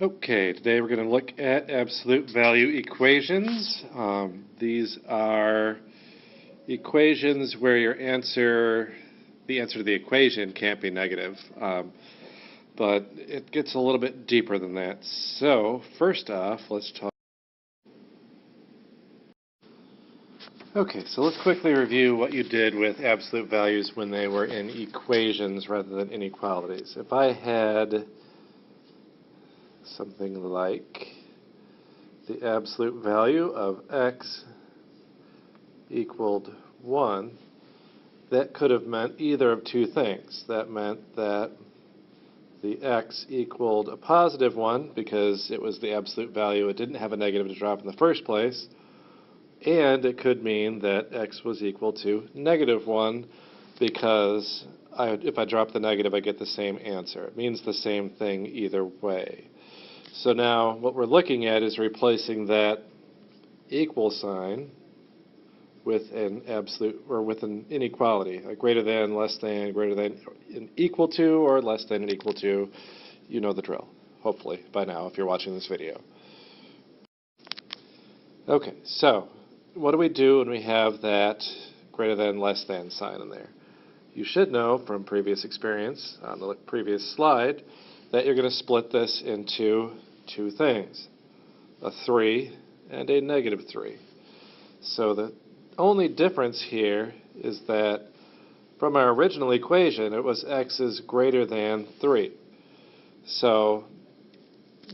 Okay, today we're going to look at absolute value equations. These are equations where the answer to the equation can't be negative, but it gets a little bit deeper than that. So, first off, let's talk. Okay, so let's quickly review what you did with absolute values when they were in equations rather than inequalities. If I had something like the absolute value of x equaled 1, that could have meant either of two things. That meant that the x equaled a positive 1 because it was the absolute value, it didn't have a negative to drop in the first place, and it could mean that x was equal to negative 1 because if I drop the negative I get the same answer. It means the same thing either way. So now what we're looking at is replacing that equal sign with an absolute or with an inequality, a greater than, less than, greater than, an equal to, or less than and equal to. You know the drill, hopefully, by now if you're watching this video. Okay, so what do we do when we have that greater than, less than sign in there? You should know from previous experience on the previous slide that you're going to split this into two things, a 3 and a negative 3. So the only difference here is that from our original equation it was x is greater than 3. So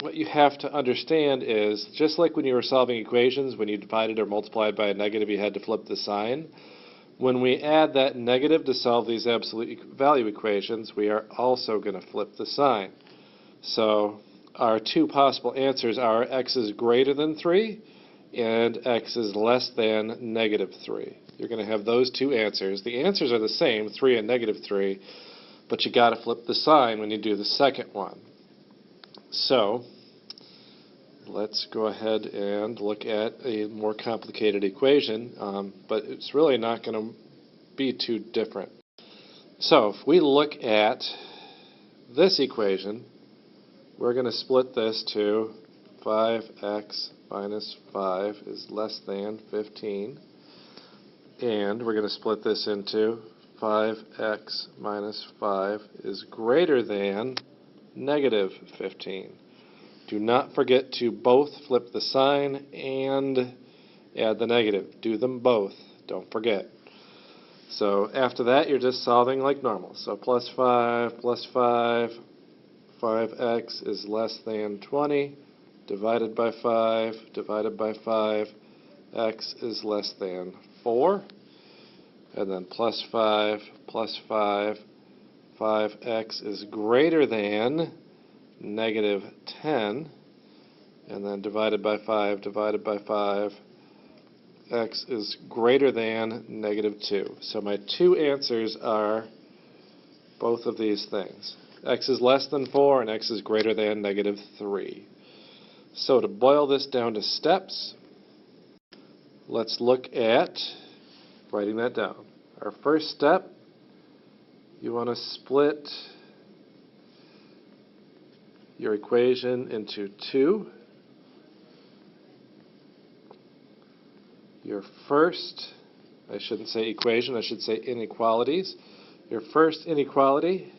what you have to understand is, just like when you were solving equations, when you divided or multiplied by a negative you had to flip the sign. When we add that negative to solve these absolute value equations, we are also going to flip the sign. So our two possible answers are x is greater than 3 and x is less than negative 3. You're going to have those two answers. The answers are the same, 3 and negative 3, but you got to flip the sign when you do the second one. So let's go ahead and look at a more complicated equation, but it's really not going to be too different. So if we look at this equation, we're going to split this to 5x minus 5 is less than 15, and we're going to split this into 5x minus 5 is greater than negative 15. Do not forget to both flip the sign and add the negative. Do them both. Don't forget. So after that, you're just solving like normal. So plus 5, 5x is less than 20, divided by 5, x is less than 4, and then plus 5, 5x is greater than negative 10, and then divided by 5, x is greater than negative 2. So my two answers are both of these things. X is less than 4 and x is greater than negative 3. So to boil this down to steps, let's look at writing that down. Our first step, you want to split your equation into two. Your first, I shouldn't say equation, I should say inequalities. Your first inequality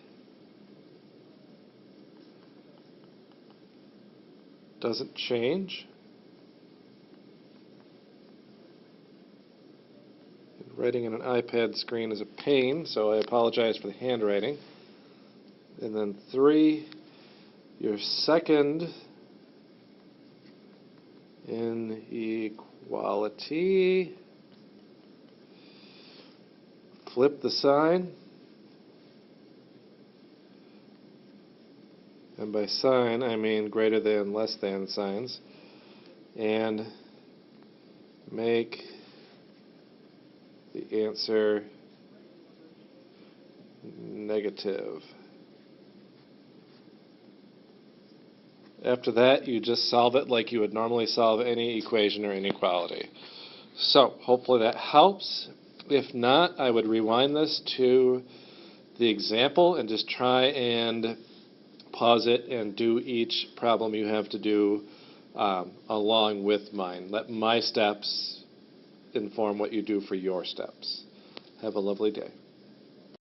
doesn't change. Writing on an iPad screen is a pain, so I apologize for the handwriting. And then 3, your second inequality, flip the sign, and by sign I mean greater than, less than signs, and make the answer negative. After that, you just solve it like you would normally solve any equation or inequality. So, hopefully that helps. If not, I would rewind this to the example and just try and pause it and do each problem you have to do along with mine. Let my steps inform what you do for your steps. Have a lovely day.